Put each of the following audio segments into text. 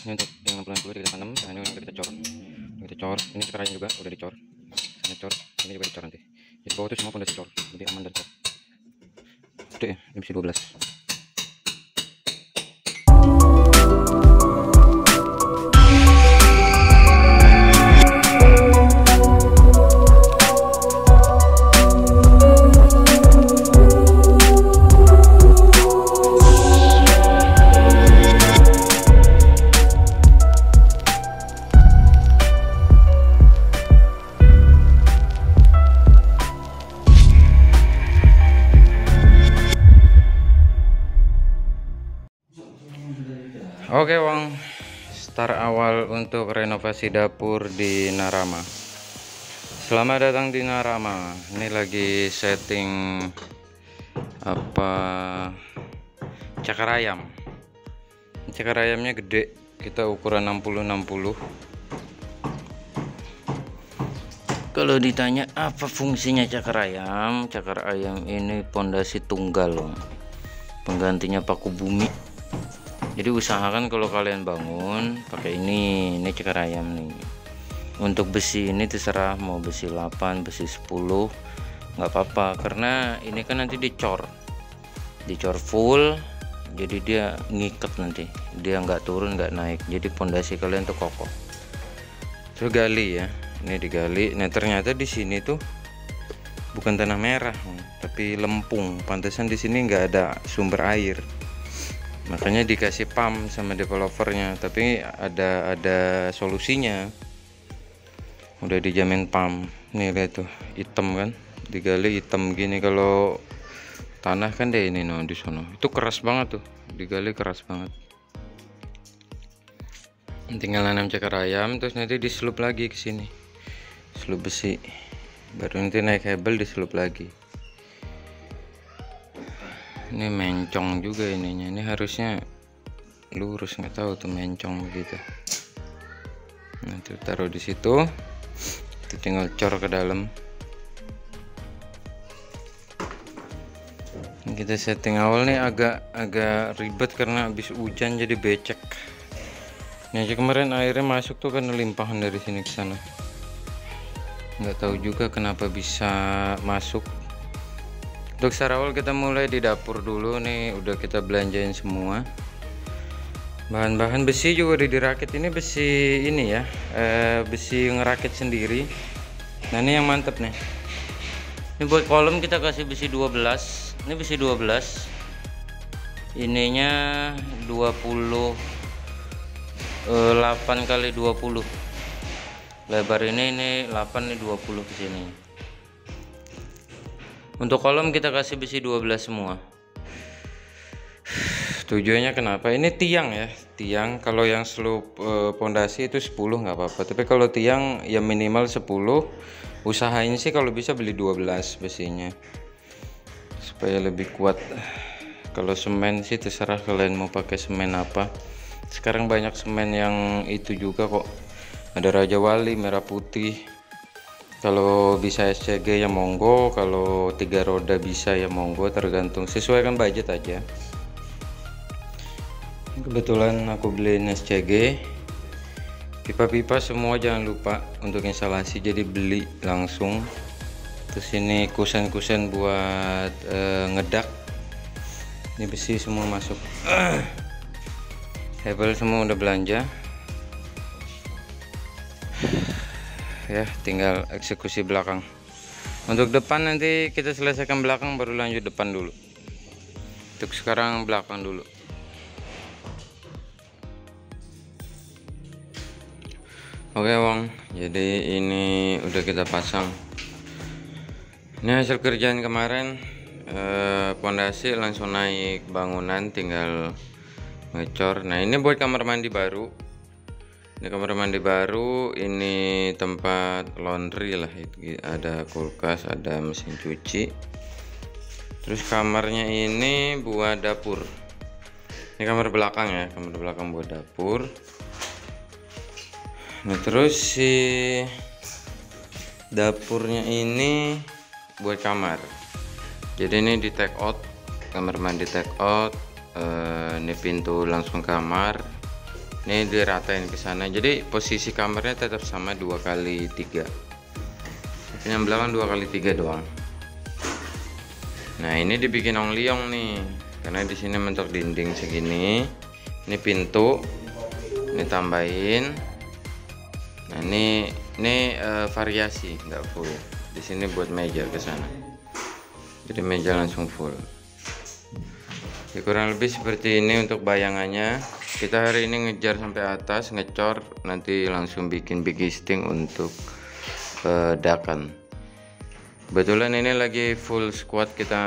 Ini untuk yang 60 kita tanam. Nah, ini udah kita cor. Kita cor. Ini sekarang juga udah dicor. Sana cor. Ini juga dicor nanti. Jadi bawah itu semua pun udah dicor. Lebih aman dan cor. Udah ya, ini bisa 12. Oke Wong, start awal untuk renovasi dapur di Narama. Selamat datang di Narama. Ini lagi setting cakar ayam. Cakar ayamnya gede, kita ukuran 60-60. Kalau ditanya apa fungsinya cakar ayam ini pondasi tunggal loh. Penggantinya paku bumi. Jadi usahakan kalau kalian bangun pakai ini cakar ayam nih. Untuk besi ini terserah mau besi 8, besi 10 nggak apa-apa, karena ini kan nanti dicor full, jadi dia ngikat, nanti dia nggak turun nggak naik, jadi pondasi kalian tuh kokoh. Terus gali ya, ini digali. Nah ternyata di sini tuh bukan tanah merah tapi lempung, pantesan di sini nggak ada sumber air. Makanya dikasih pump sama developernya, tapi ada solusinya. Udah dijamin pump. Nih lihat tuh, hitam kan, digali hitam gini. Kalau tanah kan deh ini di sono. Itu keras banget tuh, digali keras banget. Tinggal nanam cakar ayam, terus nanti diselup lagi ke sini. Selup besi. Baru nanti naik hebel diselup lagi. Ini mencong juga ininya, ini harusnya lurus, nggak tahu tuh mencong begitu. Nanti taruh di situ, itu tinggal cor ke dalam. Kita setting awal nih agak ribet karena habis hujan jadi becek. Ini aja kemarin airnya masuk tuh karena limpahan dari sini ke sana. Nggak tahu juga kenapa bisa masuk. Untuk sarawal kita mulai di dapur dulu nih, udah kita belanjain semua. Bahan-bahan besi juga udah dirakit. Ini besi ini ya, besi ngerakit sendiri. Nah ini yang mantep nih. Ini buat kolom kita kasih besi 12. Ini besi 12. Ininya 28 kali 20. Lebar ini 8 nih 20 ke sini. Untuk kolom kita kasih besi 12 semua. Tujuannya kenapa? Ini tiang ya, tiang. Kalau yang slope pondasi itu 10 nggak apa-apa. Tapi kalau tiang ya minimal 10. Usahain sih kalau bisa beli 12 besinya, supaya lebih kuat. Kalau semen sih terserah kalian mau pakai semen apa. Sekarang banyak semen yang itu juga kok. Ada Raja Wali, merah putih. Kalau bisa SCG ya monggo, kalau 3 roda bisa ya monggo, tergantung, sesuaikan budget aja. Kebetulan aku beliin SCG. Pipa-pipa semua jangan lupa untuk instalasi, jadi beli langsung. Terus ini kusen-kusen buat ngedak. Ini besi semua masuk. Hebel semua udah belanja. Ya tinggal eksekusi belakang. Untuk depan nanti kita selesaikan belakang baru lanjut depan dulu. Untuk sekarang belakang dulu. Oke Wong, jadi ini udah kita pasang. Ini hasil kerjaan kemarin. Pondasi langsung naik, bangunan tinggal ngecor. Nah ini buat kamar mandi baru. Ini kamar mandi baru, ini tempat laundry lah, ada kulkas, ada mesin cuci. Terus kamarnya ini buat dapur. Ini kamar belakang ya, kamar belakang buat dapur. Nah terus si dapurnya ini buat kamar. Jadi ini di take out, kamar mandi take out. Ini pintu langsung kamar. Ini diratain ke sana. Jadi posisi kamarnya tetap sama 2x3. Yang belakang 2x3 doang. Nah, ini dibikin ong-liong nih. Karena di sini mentok dinding segini. Ini pintu. Ini tambahin. Nah, ini variasi, nggak full. Di sini buat meja ke sana. Jadi meja langsung full. Ya, kurang lebih seperti ini untuk bayangannya. Kita hari ini ngejar sampai atas, ngecor, nanti langsung bikin big listing untuk dakan. Kebetulan ini lagi full squad, kita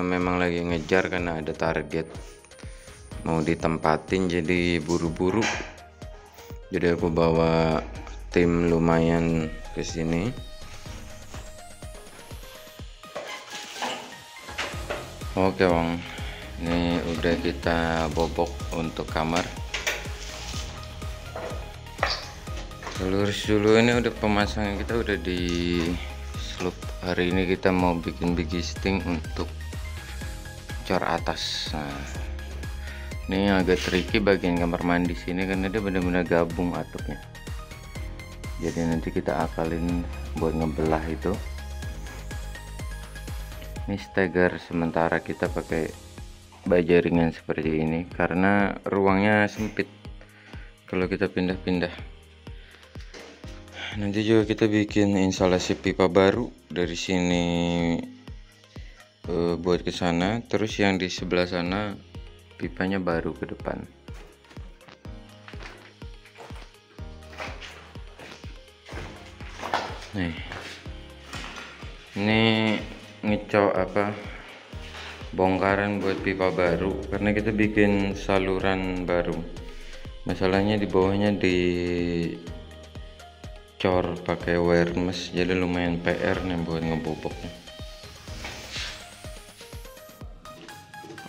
memang lagi ngejar karena ada target mau ditempatin, jadi buru-buru. Jadi aku bawa tim lumayan ke sini. Oke Bang, ini udah kita bobok untuk kamar. Lurus dulu, ini udah pemasangan kita udah di slope. Hari ini kita mau bikin big listing untuk cor atas. Nah, ini agak tricky bagian kamar mandi sini karena dia benar-benar gabung atapnya. Jadi nanti kita akalin buat ngebelah itu. Ini stagger sementara kita pakai baja ringan seperti ini karena ruangnya sempit kalau kita pindah-pindah. Nanti juga kita bikin instalasi pipa baru dari sini buat ke sana, terus yang di sebelah sana pipanya baru ke depan. Nih, ini ngecok bongkaran buat pipa baru karena kita bikin saluran baru. Masalahnya di bawahnya dicor pakai wire mesh, jadi lumayan PR nih buat ngeboboknya.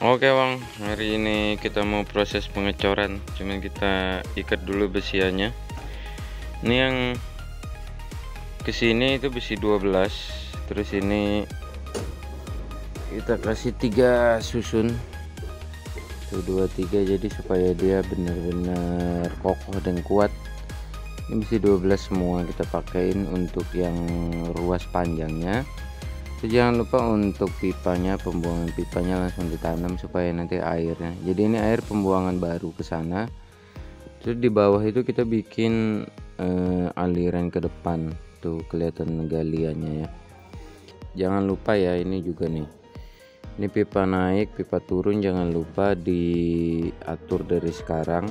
Oke Bang, hari ini kita mau proses pengecoran, cuman kita ikat dulu besiannya. Ini yang kesini itu besi 12, terus ini kita kasih 3 susun 1, 2, 3, jadi supaya dia benar-benar kokoh dan kuat. Ini besi 12 semua kita pakein untuk yang ruas panjangnya. Terus jangan lupa untuk pipanya, pembuangan pipanya langsung ditanam supaya nanti airnya, jadi ini air pembuangan baru ke sana. Terus di bawah itu kita bikin aliran ke depan tuh, kelihatan galiannya ya. Jangan lupa ya, ini juga nih, ini pipa naik pipa turun jangan lupa diatur dari sekarang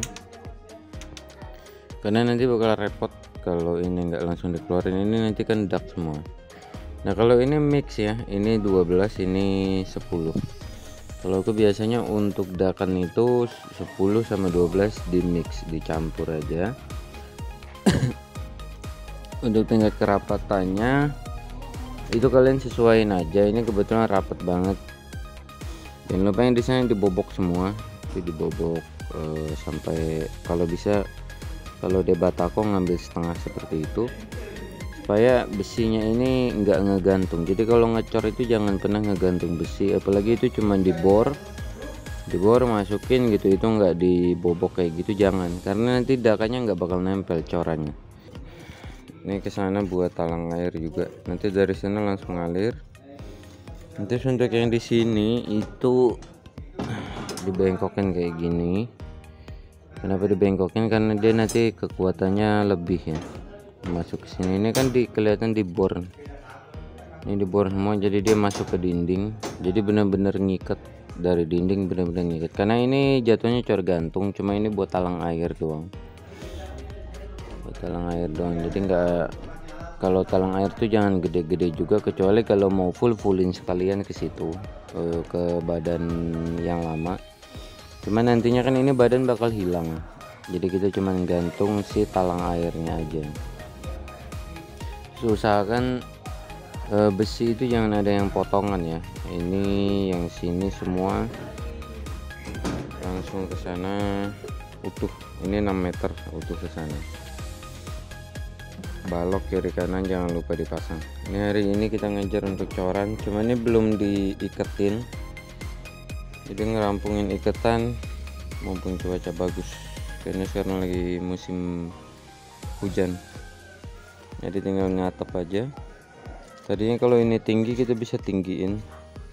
karena nanti bakal repot kalau ini nggak langsung dikeluarin. Ini nanti kan dak semua. Nah kalau ini mix ya, ini 12 ini 10. Kalau aku biasanya untuk dakan itu 10 sama 12 di mix, dicampur aja. Untuk tingkat kerapatannya itu kalian sesuaiin aja, ini kebetulan rapat banget. Jangan lupa yang di sana dibobok semua, itu dibobok sampai kalau bisa, kalau dia batako ngambil setengah seperti itu supaya besinya ini enggak ngegantung. Jadi kalau ngecor itu jangan pernah ngegantung besi, apalagi itu cuma dibor masukin gitu, itu enggak dibobok kayak gitu, jangan, karena nanti dakannya enggak bakal nempel corannya. Ini ke sana buat talang air juga, nanti dari sana langsung ngalir. Nanti untuk yang di sini itu dibengkokin kayak gini. Kenapa dibengkokin? Karena dia nanti kekuatannya lebih ya, masuk ke sini. Ini kan kelihatan dibor, ini dibor semua, jadi dia masuk ke dinding, jadi benar-benar ngikat dari dinding, benar-benar ngikat. Karena ini jatuhnya cor gantung, cuma ini buat talang air doang, jadi enggak, kalau talang air tuh jangan gede-gede juga, kecuali kalau mau fullin sekalian ke situ, ke badan yang lama. Cuman nantinya kan ini badan bakal hilang, jadi kita cuman gantung si talang airnya aja. Usahakan besi itu jangan ada yang potongan ya. Ini yang sini semua langsung ke sana utuh, ini 6 meter utuh ke sana. Balok kiri kanan jangan lupa dipasang. Ini hari ini kita ngejar untuk coran, cuman ini belum diiketin, jadi ngerampungin iketan mumpung cuaca bagus. karena sekarang lagi musim hujan, jadi tinggal ngatap aja. Tadinya kalau ini tinggi kita bisa tinggiin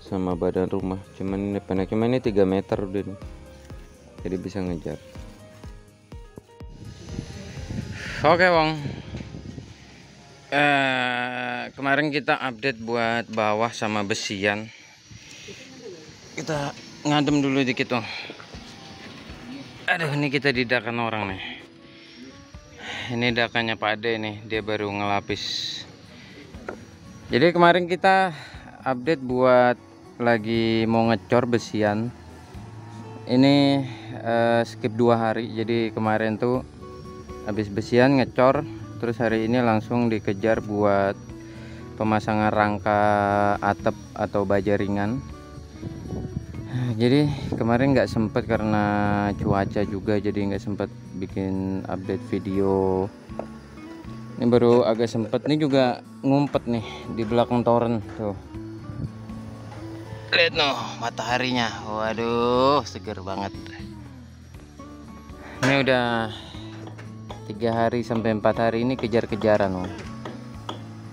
sama badan rumah, cuman ini pendek, cuman ini 3 meter udah nih, jadi bisa ngejar. Oke Wong, kemarin kita update buat bawah sama besian. Kita ngadem dulu dikit tuh. Aduh, ini kita didakan orang nih. Ini dakannya Pak Ade nih, dia baru ngelapis. Jadi kemarin kita update buat lagi mau ngecor besian. Ini skip 2 hari. Jadi kemarin tuh habis besian ngecor, terus hari ini langsung dikejar buat pemasangan rangka atap atau baja ringan. Jadi kemarin nggak sempet karena cuaca juga, jadi nggak sempet bikin update video. Ini baru agak sempet, nih juga ngumpet nih di belakang toren tuh. Lihat noh mataharinya, waduh seger banget. Ini udah 3 hari sampai 4 hari ini kejar-kejaran loh.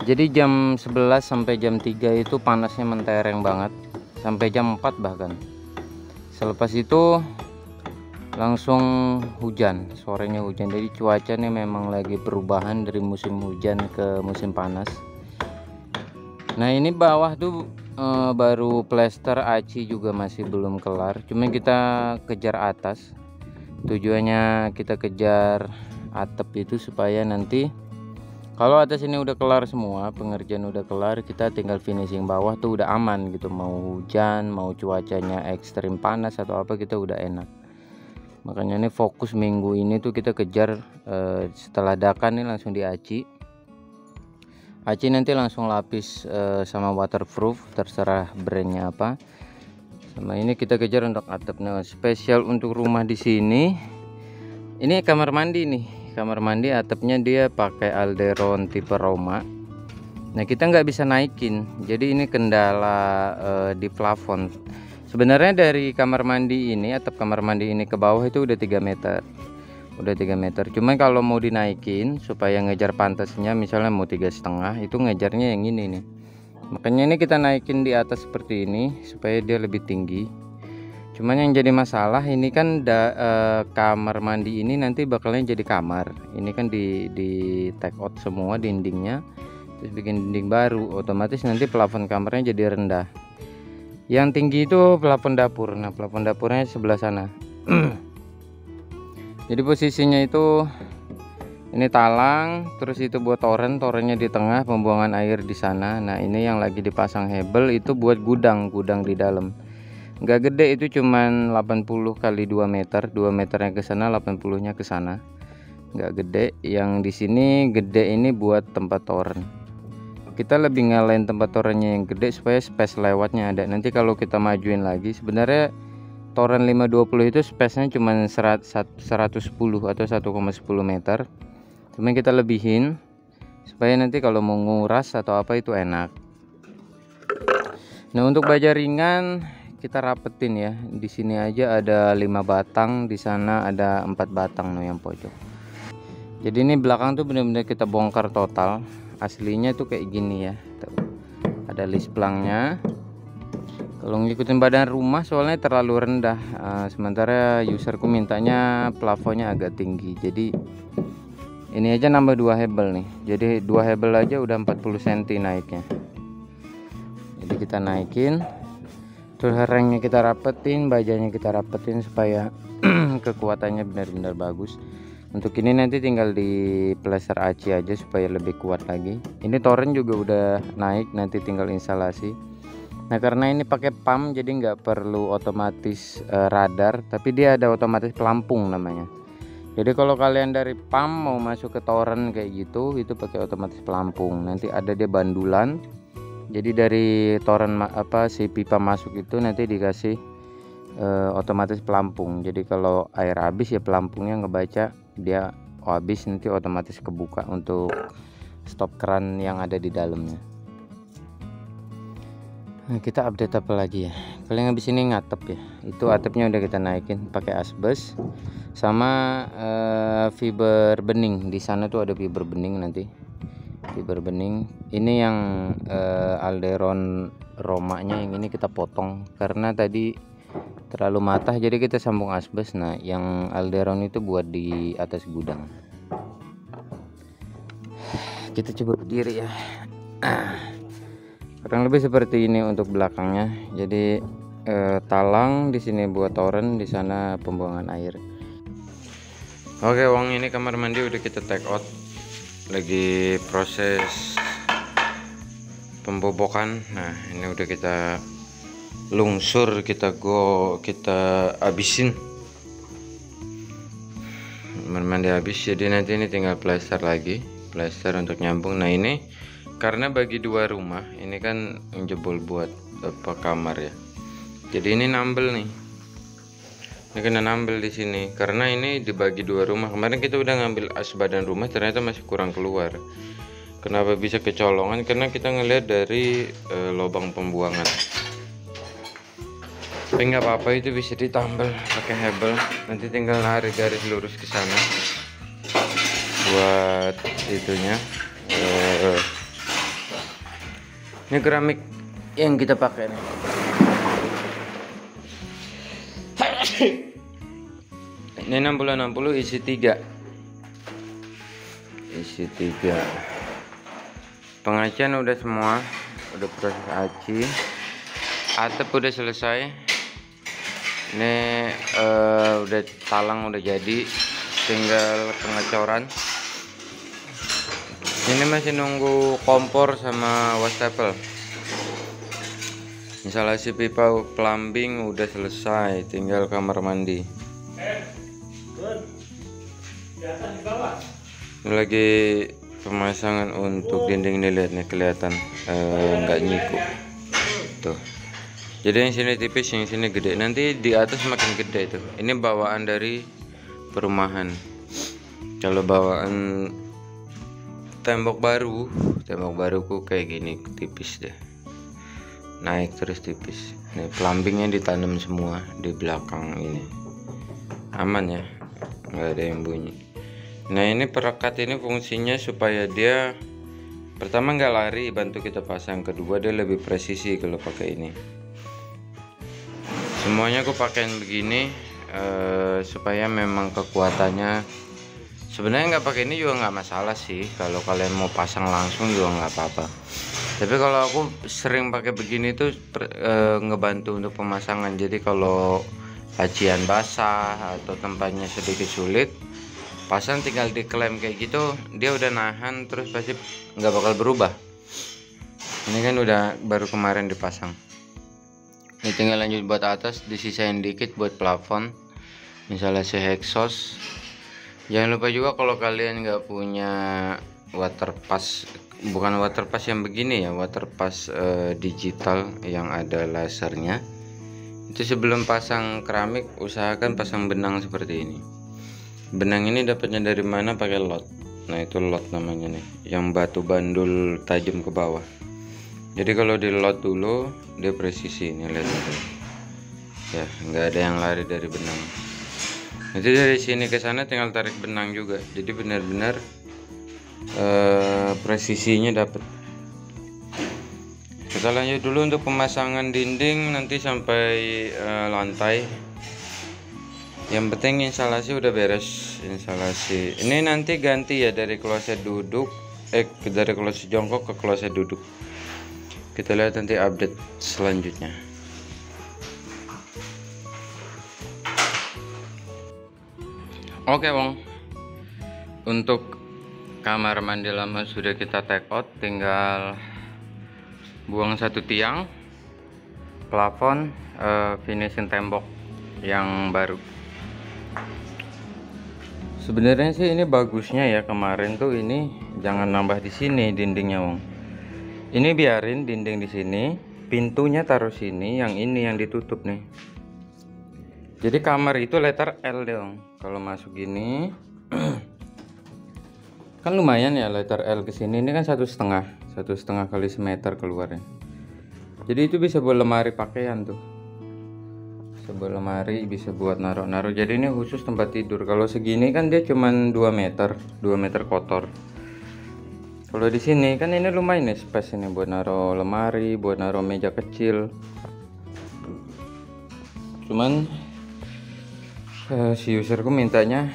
Jadi jam 11 sampai jam 3 itu panasnya mentereng banget, sampai jam 4 bahkan. Selepas itu langsung hujan, sorenya hujan. Jadi cuaca nih memang lagi perubahan dari musim hujan ke musim panas. Nah ini bawah tuh baru plester, aci juga masih belum kelar, cuma kita kejar atas. Tujuannya kita kejar atap itu supaya nanti kalau atas ini udah kelar semua, pengerjaan udah kelar, kita tinggal finishing bawah tuh udah aman gitu. Mau hujan, mau cuacanya ekstrim panas atau apa, kita udah enak. Makanya ini fokus minggu ini tuh kita kejar setelah dakan nih langsung di aci. Aci nanti langsung lapis sama waterproof, terserah brandnya apa. Sama ini kita kejar untuk atapnya. Spesial untuk rumah di sini. Ini kamar mandi nih. Kamar mandi atapnya dia pakai Alderon tipe Roma. Nah kita nggak bisa naikin, jadi ini kendala di plafon. Sebenarnya dari kamar mandi ini, atap kamar mandi ini ke bawah itu udah 3 meter, udah 3 meter. Cuman kalau mau dinaikin supaya ngejar pantasnya, misalnya mau 3,5, itu ngejarnya yang ini nih. Makanya ini kita naikin di atas seperti ini supaya dia lebih tinggi. Cuman yang jadi masalah ini kan kamar mandi ini nanti bakalnya jadi kamar. Ini kan di take out semua dindingnya, terus bikin dinding baru, otomatis nanti plafon kamarnya jadi rendah. Yang tinggi itu plafon dapur. Nah plafon dapurnya sebelah sana. Jadi posisinya itu ini talang, terus itu buat torennya di tengah, pembuangan air di sana. Nah ini yang lagi dipasang hebel itu buat gudang di dalam. Nggak gede, itu cuman 80 kali 2 meter, 2 meternya ke sana, 80-nya ke sana. Nggak gede. Yang di sini gede ini buat tempat toren. Kita lebih ngalahin tempat torennya yang gede supaya space lewatnya ada. Nanti kalau kita majuin lagi, sebenarnya toren 520 itu space-nya cuman 110 atau 1,10 meter. Cuma kita lebihin supaya nanti kalau mau nguras atau apa itu enak. Nah untuk baja ringan kita rapetin ya. Di sini aja ada 5 batang, di sana ada 4 batang no yang pojok. Jadi ini belakang tuh bener-bener kita bongkar total. Aslinya tuh kayak gini ya. Tuh. Ada list plangnya. Kalau ngikutin badan rumah soalnya terlalu rendah. Sementara userku mintanya plafonnya agak tinggi. Jadi ini aja nambah 2 hebel nih. Jadi 2 hebel aja udah 40 cm naiknya. Jadi kita naikin. Terus rengnya kita rapetin, bajanya kita rapetin supaya kekuatannya benar-benar bagus. Untuk ini nanti tinggal di plester aci aja supaya lebih kuat lagi. Ini toren juga udah naik, nanti tinggal instalasi. Nah karena ini pakai pump jadi nggak perlu otomatis radar, tapi dia ada otomatis pelampung namanya. Jadi kalau kalian dari pump mau masuk ke toren kayak gitu, itu pakai otomatis pelampung. Nanti ada dia bandulan. Jadi dari toren si pipa masuk itu nanti dikasih otomatis pelampung. Jadi kalau air habis ya pelampungnya ngebaca dia habis, nanti otomatis kebuka untuk stop keran yang ada di dalamnya. Nah, kita update apa lagi ya? Paling habis ini ngatep ya. Itu atapnya udah kita naikin pakai asbes sama fiber bening. Di sana tuh ada fiber bening nanti. Fiber bening. Ini yang alderon romanya yang ini kita potong karena tadi terlalu matah, jadi kita sambung asbes. Nah, yang alderon itu buat di atas gudang. Kita coba berdiri ya. Kurang lebih seperti ini untuk belakangnya. Jadi talang di sini buat toren, di sana pembuangan air. Oke, Wong, ini kamar mandi udah kita take out. Lagi proses pembobokan. Nah, ini udah kita lungsur, kita abisin. Kamar mandi habis, jadi nanti ini tinggal plester lagi, plester untuk nyambung. Nah, ini karena bagi dua rumah, ini kan jebol buat apa kamar ya. Jadi ini nambel nih. Ini kena nambel di sini karena ini dibagi dua rumah. Kemarin kita udah ngambil as badan rumah, ternyata masih kurang keluar. Kenapa bisa kecolongan? Karena kita ngelihat dari lubang pembuangan. Tapi nggak apa-apa, itu bisa ditambal pakai hebel. Nanti tinggal narik garis lurus ke sana buat itunya. Ini keramik yang kita pakai nih. Ini 60-60 isi 3. Isi 3. Pengacian udah semua, udah proses aci. Atap udah selesai. Ini udah talang udah jadi, tinggal pengecoran. Ini masih nunggu kompor sama wastafel. Instalasi pipa plumbing udah selesai, tinggal kamar mandi. Ini lagi pemasangan untuk dinding ini, lihat nih, kelihatan nggak nyiku tuh. Jadi yang sini tipis, yang sini gede. Nanti di atas makin gede itu. Ini bawaan dari perumahan. Kalau bawaan tembok baruku kayak gini, tipis deh. Naik terus tipis. Nih plumbingnya ditanam semua di belakang ini. Aman ya, nggak ada yang bunyi. Nah, ini perekat ini fungsinya supaya dia pertama nggak lari, bantu kita pasang. Kedua, dia lebih presisi kalau pakai ini. Semuanya aku pakein begini supaya memang kekuatannya. Sebenarnya nggak pakai ini juga nggak masalah sih, kalau kalian mau pasang langsung juga nggak apa-apa. Tapi kalau aku sering pakai begini tuh ngebantu untuk pemasangan. Jadi kalau acian basah atau tempatnya sedikit sulit, pasang tinggal diklem kayak gitu, dia udah nahan, terus pasti nggak bakal berubah. Ini kan udah baru kemarin dipasang. Ini tinggal lanjut buat atas, disisain dikit buat plafon, misalnya si exhaust. Jangan lupa juga kalau kalian nggak punya water pass, bukan water pass yang begini ya, water pass digital yang ada lasernya, itu sebelum pasang keramik usahakan pasang benang seperti ini. Benang ini dapatnya dari mana? Pakai lot. Nah, itu lot namanya nih, yang batu bandul tajam ke bawah. Jadi kalau di lot dulu dia presisi, ini lihat ya, nggak ada yang lari dari benang. Nanti dari sini ke sana tinggal tarik benang juga, jadi benar-benar presisinya dapat. Kita lanjut dulu untuk pemasangan dinding nanti sampai lantai. Yang penting instalasi udah beres. Instalasi ini nanti ganti ya, dari kloset duduk dari kloset jongkok ke kloset duduk. Kita lihat nanti update selanjutnya. Oke, Wong, untuk kamar mandi lama sudah kita take out, tinggal buang satu tiang, plafon, finishing tembok yang baru. Sebenarnya sih ini bagusnya ya, kemarin tuh ini jangan nambah di sini dindingnya, Wong. Ini biarin dinding di sini, pintunya taruh sini, yang ini yang ditutup nih. Jadi kamar itu letter L dong. Kalau masuk gini, kan lumayan ya letter L ke sini. Ini kan 1,5 kali semeter keluarnya. Jadi itu bisa buat lemari pakaian tuh. sebuah lemari bisa buat naruh-naruh. Jadi ini khusus tempat tidur. Kalau segini kan dia cuman 2 meter kotor. Kalau di sini kan ini lumayan nih space ini buat naruh lemari, buat naruh meja kecil. Cuman si userku mintanya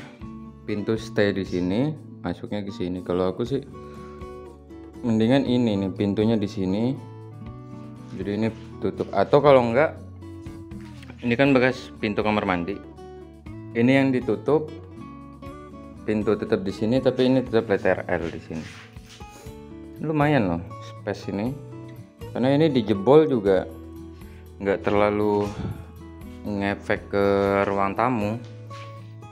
pintu stay di sini, masuknya ke sini. Kalau aku sih mendingan ini nih pintunya di sini. Jadi ini tutup, atau kalau enggak ini kan bekas pintu kamar mandi. Ini yang ditutup, pintu tetap di sini tapi ini tetap letter L di sini. Lumayan loh space ini. Karena ini dijebol juga nggak terlalu ngefek ke ruang tamu.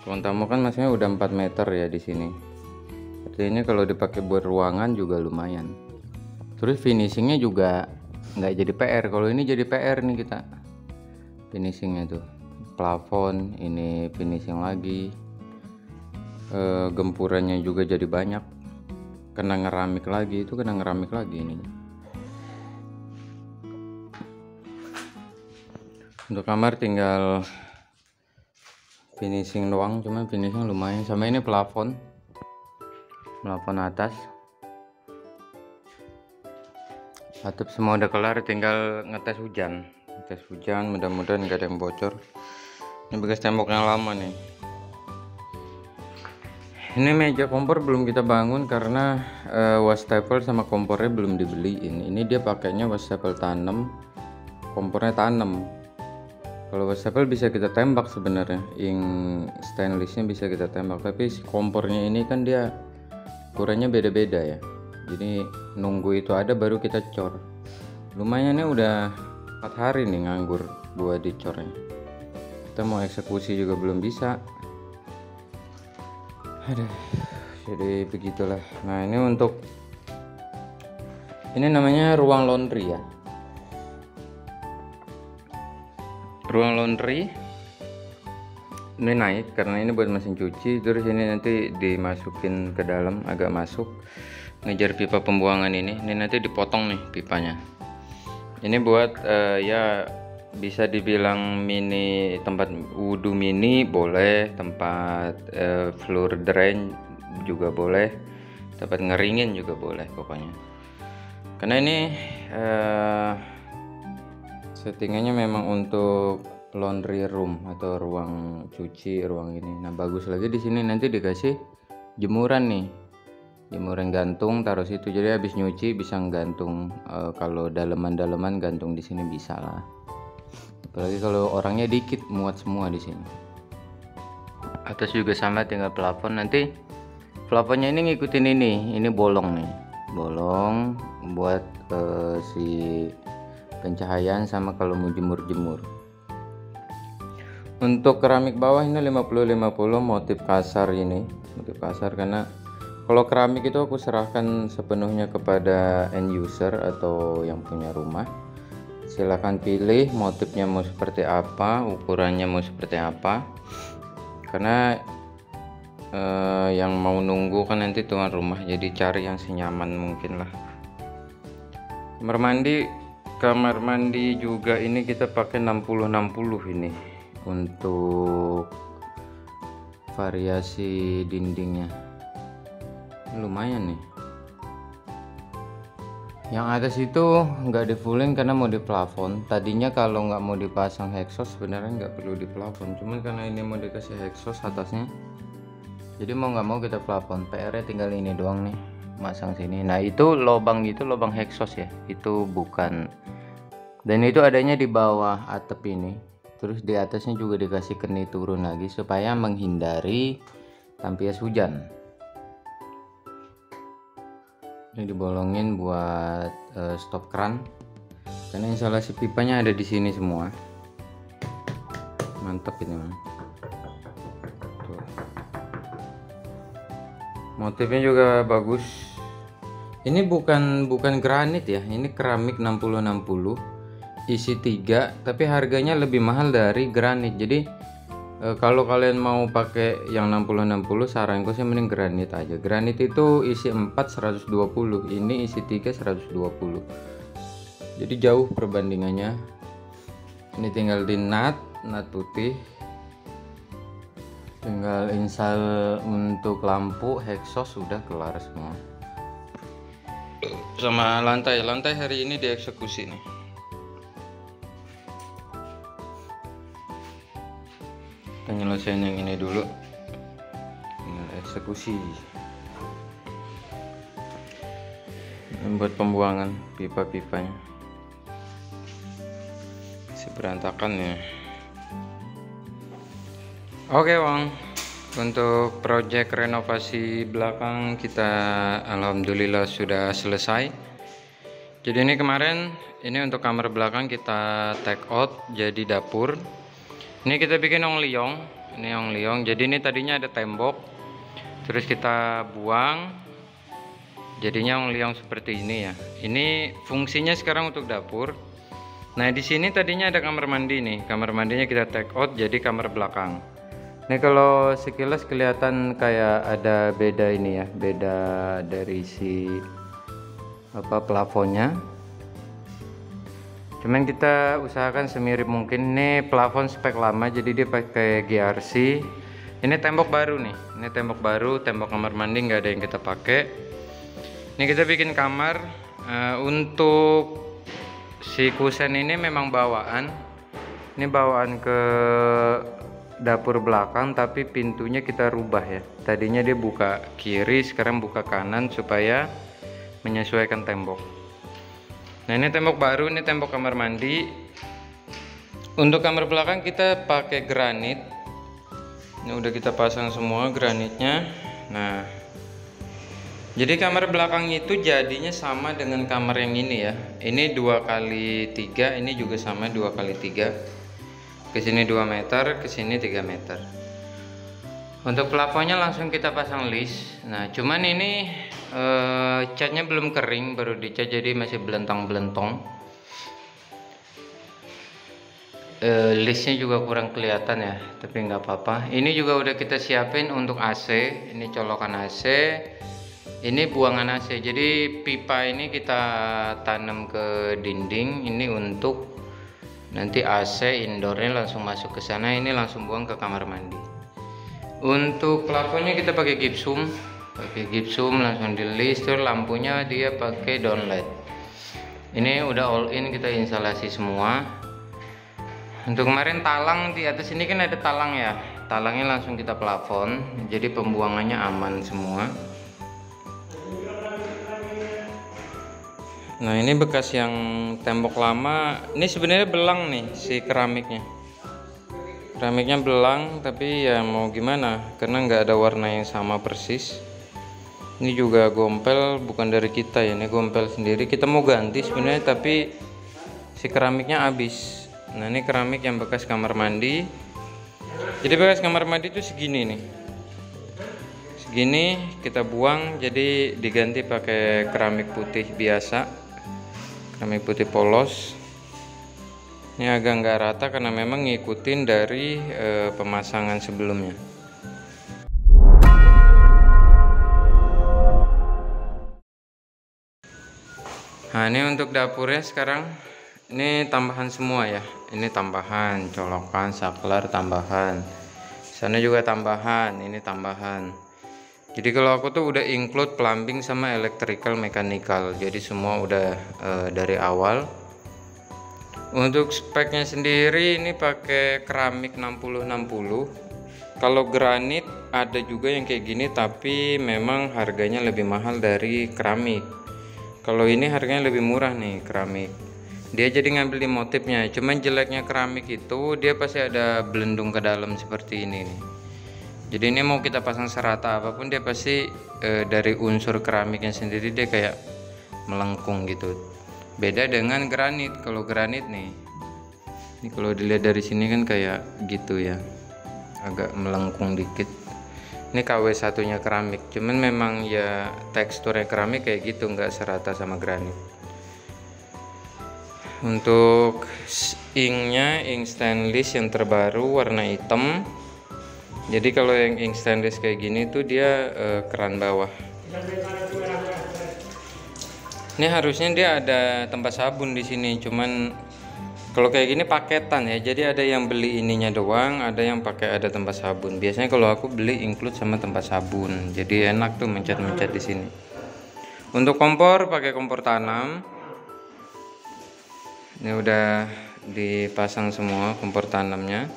Ruang tamu kan maksudnya udah 4 meter ya di sini. Artinya kalau dipakai buat ruangan juga lumayan. Terus finishingnya juga nggak jadi PR. Kalau ini jadi PR nih kita. Finishingnya tuh plafon, ini finishing lagi. Gempurannya juga jadi banyak. Kena ngeramik lagi, itu kena ngeramik lagi ini. Untuk kamar tinggal finishing doang, cuman finishing lumayan. Sama ini plafon atas. Atap semua udah kelar, tinggal ngetes hujan. Mudah-mudahan nggak ada yang bocor. Ini bekas tembok yang lama nih. Ini meja kompor belum kita bangun karena wastafel sama kompornya belum dibeliin. Ini dia pakainya wastafel tanam, kompornya tanam. Kalau wastafel bisa kita tembak sebenarnya, stainlessnya bisa kita tembak, tapi si kompornya ini kan dia ukurannya beda-beda ya. Jadi nunggu itu ada baru kita cor. Lumayan ya, udah 4 hari nih nganggur buat dicornya. Kita mau eksekusi juga belum bisa. Aduh, jadi begitulah. Nah ini untuk ini namanya ruang laundry ya. Ruang laundry ini naik karena ini buat mesin cuci. Terus ini nanti dimasukin ke dalam, agak masuk ngejar pipa pembuangan ini nanti dipotong nih pipanya. Ini buat ya bisa dibilang mini, tempat wudhu mini boleh, tempat floor drain juga boleh, tempat ngeringin juga boleh pokoknya. Karena ini settingannya memang untuk laundry room atau ruang cuci, ruang ini. Nah bagus lagi di sini nanti dikasih jemuran nih, jemuran gantung taruh situ. Jadi habis nyuci bisa gantung, kalau daleman gantung di sini bisa lah. Apalagi kalau orangnya dikit muat semua di sini. Atas juga sama, tinggal plafon. Nanti plafonnya ini ngikutin ini bolong nih, bolong buat si pencahayaan sama kalau mau jemur. Untuk keramik bawah ini 50-50 motif kasar ini, motif kasar karena kalau keramik itu aku serahkan sepenuhnya kepada end user atau yang punya rumah. Silahkan pilih motifnya mau seperti apa, ukurannya mau seperti apa, karena yang mau nunggu kan nanti tuan rumah, jadi cari yang senyaman mungkin lah. Kamar mandi juga ini kita pakai 60-60 ini untuk variasi dindingnya, lumayan nih. Yang atas itu nggak di fullin karena mau di plafon. Tadinya kalau nggak mau dipasang exhaust sebenarnya nggak perlu di plafon, cuman karena ini mau dikasih exhaust atasnya, jadi mau nggak mau kita plafon. PR-nya tinggal ini doang nih, masang sini. Nah itu lubang exhaust ya, itu bukan. Dan itu adanya di bawah atap ini. Terus di atasnya juga dikasih keni turun lagi supaya menghindari tampias hujan. Ini dibolongin buat stop keran, karena instalasi pipanya ada di sini semua. Mantap ini man. Tuh. Motifnya juga bagus. Ini bukan granit ya, ini keramik 60-60 isi 3, tapi harganya lebih mahal dari granit. Jadi kalau kalian mau pakai yang 60-60 saranku sih mending granit aja. Granit itu isi 4 120, ini isi 3 120. Jadi jauh perbandingannya. Ini tinggal di nut nut putih, tinggal install untuk lampu exhaust, sudah kelar semua. Sama lantai hari ini dieksekusi nih. Penyelesaian yang ini dulu, tinggal eksekusi. Buat pembuangan pipa-pipanya masih berantakan ya. Oke Bang, untuk proyek renovasi belakang kita alhamdulillah sudah selesai. Jadi ini kemarin ini untuk kamar belakang kita take out jadi dapur. Ini kita bikin onglyong, ini onglyong. Jadi ini tadinya ada tembok, terus kita buang. Jadinya onglyong seperti ini ya. Ini fungsinya sekarang untuk dapur. Nah di sini tadinya ada kamar mandi nih. Kamar mandinya kita take out jadi kamar belakang. Ini kalau sekilas kelihatan kayak ada beda ini ya, beda dari si plafonnya. Cuman kita usahakan semirip mungkin. Ini plafon spek lama, jadi dia pakai GRC. Ini tembok baru nih. Ini tembok baru, tembok kamar mandi nggak ada yang kita pakai. Ini kita bikin kamar. Untuk si kusen ini memang bawaan. Ini bawaan ke dapur belakang, tapi pintunya kita rubah ya. Tadinya dia buka kiri, sekarang buka kanan supaya menyesuaikan tembok. Nah ini tembok baru, ini tembok kamar mandi. Untuk kamar belakang kita pakai granit. Ini udah kita pasang semua granitnya. Nah jadi kamar belakang itu jadinya sama dengan kamar yang ini ya. Ini 2x3, ini juga sama 2x3. Ke sini 2 meter, ke sini 3 meter. Untuk plafonnya langsung kita pasang list. Nah, cuman ini catnya belum kering, baru dicat jadi masih belentang-belentong. Listnya juga kurang kelihatan ya, tapi nggak apa-apa. Ini juga udah kita siapin untuk AC. Ini colokan AC. Ini buangan AC, jadi pipa ini kita tanam ke dinding. Ini untuk nanti AC indoornya langsung masuk ke sana, ini langsung buang ke kamar mandi. Untuk plafonnya kita pakai gipsum, langsung di list. Terus lampunya dia pakai downlight. Ini udah all in, kita instalasi semua. Untuk kemarin talang di atas ini kan ada talang ya, talangnya langsung kita plafon, jadi pembuangannya aman semua. Nah ini bekas yang tembok lama. Ini sebenarnya belang nih si keramiknya belang, tapi ya mau gimana karena nggak ada warna yang sama persis. Ini juga gompel bukan dari kita ya, ini gompel sendiri. Kita mau ganti sebenarnya tapi si keramiknya habis. Nah ini keramik yang bekas kamar mandi. Jadi bekas kamar mandi itu segini nih, segini kita buang, jadi diganti pakai keramik putih biasa, keramik putih polos. Ini agak nggak rata karena memang ngikutin dari pemasangan sebelumnya. Nah ini untuk dapurnya sekarang, ini tambahan semua ya. Ini tambahan, colokan, saklar tambahan, sana juga tambahan, ini tambahan. Jadi kalau aku tuh udah include plumbing sama electrical mechanical, jadi semua udah dari awal. Untuk speknya sendiri ini pakai keramik 60-60. Kalau granit ada juga yang kayak gini, tapi memang harganya lebih mahal dari keramik. Kalau ini harganya lebih murah nih keramik. Dia jadi ngambil di motifnya. Cuman jeleknya keramik itu dia pasti ada belendung ke dalam seperti ini nih. Jadi ini mau kita pasang serata apapun dia pasti dari unsur keramiknya sendiri dia kayak melengkung gitu. Beda dengan granit. Kalau granit nih, ini kalau dilihat dari sini kan kayak gitu ya, agak melengkung dikit. Ini KW satunya keramik, cuman memang ya teksturnya keramik kayak gitu, nggak serata sama granit. Untuk inknya, ink stainless yang terbaru warna hitam. Jadi kalau yang ink stainless kayak gini tuh dia keran bawah. Ini harusnya dia ada tempat sabun di sini, cuman Kalau kayak gini paketan ya, jadi ada yang beli ininya doang, ada yang pakai ada tempat sabun. Biasanya kalau aku beli include sama tempat sabun, jadi enak tuh mencet-mencet di sini. Untuk kompor pakai kompor tanam. Ini udah dipasang semua kompor tanamnya.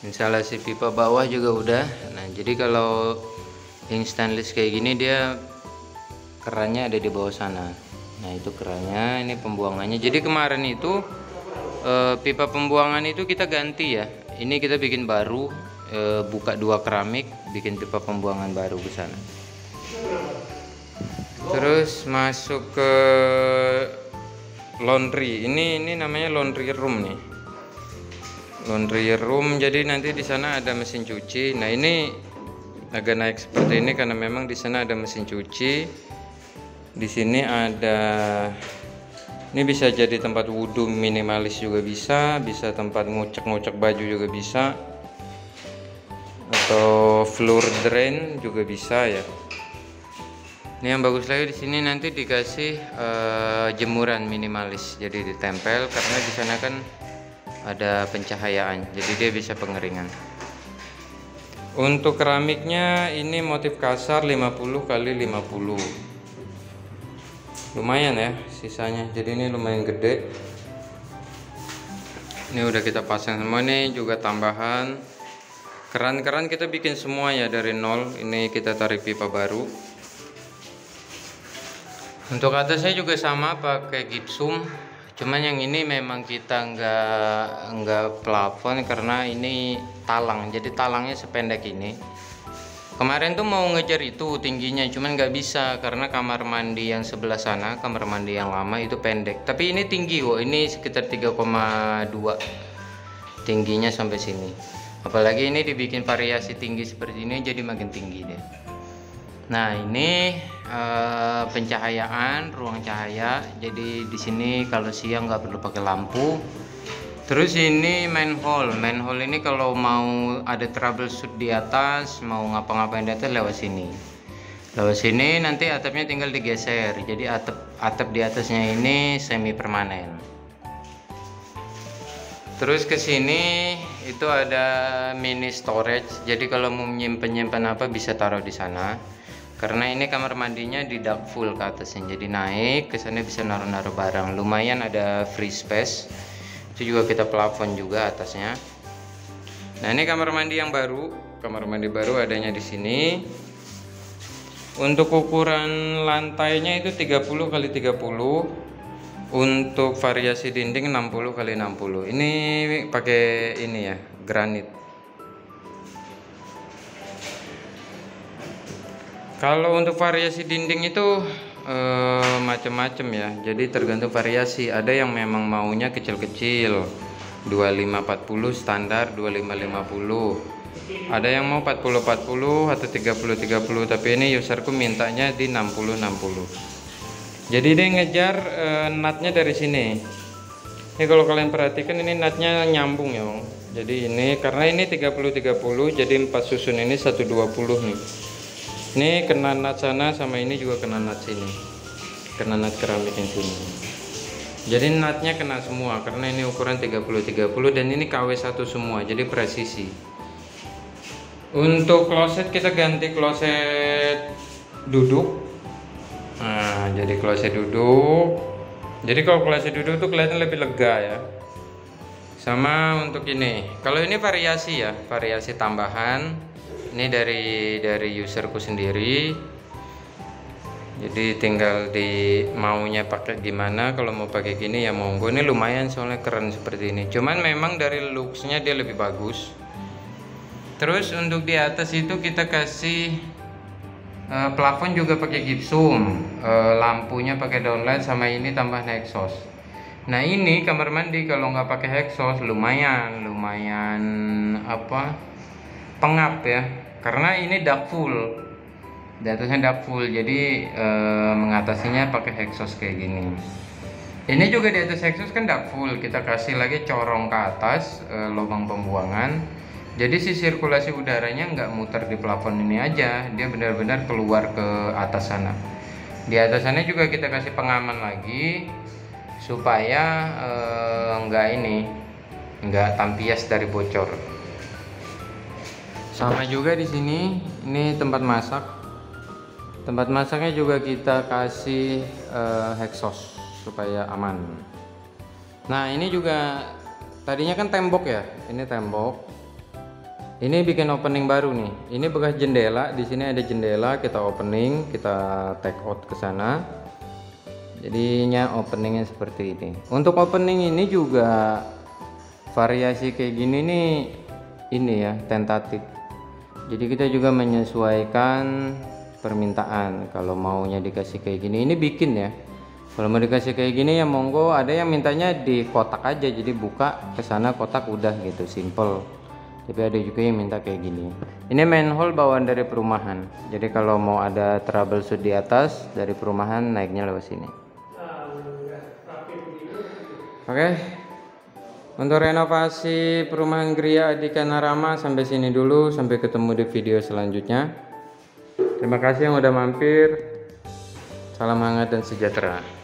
Instalasi pipa bawah juga udah. Nah, jadi kalau yang stainless kayak gini dia kerannya ada di bawah sana. Nah, itu kerannya, ini pembuangannya. Jadi kemarin itu pipa pembuangan itu kita ganti ya. Ini kita bikin baru, buka 2 keramik, bikin pipa pembuangan baru ke sana. Terus masuk ke laundry. Ini namanya laundry room nih. Laundry room, jadi nanti di sana ada mesin cuci. Nah, ini agak naik seperti ini karena memang di sana ada mesin cuci. Di sini ada, ini bisa jadi tempat wudhu minimalis juga bisa tempat ngucek-ngucek baju juga bisa, atau floor drain juga bisa ya. Ini yang bagus lagi di sini nanti dikasih jemuran minimalis, jadi ditempel karena di sana kan ada pencahayaan, jadi dia bisa pengeringan. Untuk keramiknya ini motif kasar 50 kali 50. Lumayan ya sisanya, jadi ini lumayan gede. Ini udah kita pasang semua, nih juga tambahan. Keran-keran kita bikin semua ya dari nol. Ini kita tarik pipa baru. Untuk atasnya juga sama pakai gipsum. Cuman yang ini memang kita nggak plafon karena ini talang, jadi talangnya sependek ini. Kemarin tuh mau ngejar itu tingginya, cuman nggak bisa karena kamar mandi yang sebelah sana, kamar mandi yang lama itu pendek. Tapi ini tinggi kok, ini sekitar 3,2 tingginya sampai sini. Apalagi ini dibikin variasi tinggi seperti ini, jadi makin tinggi deh. Nah, ini pencahayaan, ruang cahaya. Jadi di sini kalau siang nggak perlu pakai lampu. Terus ini manhole. Manhole ini kalau mau ada troubleshoot di atas, mau ngapa-ngapain di atas lewat sini. Lewat sini nanti atapnya tinggal digeser. Jadi atap di atasnya ini semi permanen. Terus ke sini itu ada mini storage. Jadi kalau mau nyimpen apa bisa taruh di sana. Karena ini kamar mandinya di dak full ke atasnya, jadi naik ke sana bisa naruh-naruh barang. Lumayan ada free space. Itu juga kita plafon juga atasnya. Nah, ini kamar mandi yang baru. Kamar mandi baru adanya di sini. Untuk ukuran lantainya itu 30 kali 30. Untuk variasi dinding 60 kali 60. Ini pakai ini ya, granit. Kalau untuk variasi dinding itu macam-macam ya, jadi tergantung variasi. Ada yang memang maunya kecil-kecil, 2540 standar, 2550. Ada yang mau 40-40 atau 30-30, tapi ini userku mintanya di 60-60. Jadi dia ngejar nutnya dari sini. Ini kalau kalian perhatikan ini nutnya nyambung ya. Jadi ini karena ini 30-30, jadi 4 susun ini 120 nih. Ini kena nut sana, sama ini juga kena nut sini, kena nut keramik yang sini. Jadi nutnya kena semua karena ini ukuran 30-30 dan ini KW1 semua, jadi presisi. Untuk kloset kita ganti kloset duduk. Nah, jadi kloset duduk. Jadi kalau kloset duduk tuh kelihatan lebih lega ya. Sama untuk ini. Kalau ini variasi ya, variasi tambahan. Ini dari userku sendiri. Jadi tinggal di maunya pakai gimana. Kalau mau pakai gini ya monggo. Ini lumayan soalnya keren seperti ini. Cuman memang dari looksnya dia lebih bagus. Terus untuk di atas itu kita kasih plafon juga pakai gipsum. Lampunya pakai downlight, sama ini tambah exhaust. Nah, ini kamar mandi kalau nggak pakai exhaust lumayan apa? Pengap ya. Karena ini dak full, di atasnya dak full, jadi mengatasinya pakai exhaust kayak gini. Ini juga di atas exhaust kan dak full, kita kasih lagi corong ke atas, lubang pembuangan. Jadi si sirkulasi udaranya nggak muter di plafon ini aja, dia benar-benar keluar ke atas sana. Di atasannya juga kita kasih pengaman lagi supaya enggak tampias dari bocor. Sama juga di sini, ini tempat masak. Tempat masaknya juga kita kasih hexos supaya aman. Nah, ini juga tadinya kan tembok ya, ini tembok. Ini bikin opening baru nih. Ini bekas jendela. Di sini ada jendela, kita opening, kita take out ke sana. Jadinya openingnya seperti ini. Untuk opening ini juga variasi kayak gini nih, ini ya tentatif. Jadi kita juga menyesuaikan permintaan. Kalau maunya dikasih kayak gini, ini bikin ya. Kalau mau dikasih kayak gini ya monggo. Ada yang mintanya di kotak aja, jadi buka ke sana kotak udah gitu, simple. Tapi ada juga yang minta kayak gini. Ini manhole bawaan dari perumahan. Jadi kalau mau ada troubleshoot di atas dari perumahan, naiknya lewat sini. Oke. Untuk renovasi perumahan Gria Adika Narama sampai sini dulu. Sampai ketemu di video selanjutnya. Terima kasih yang udah mampir. Salam hangat dan sejahtera.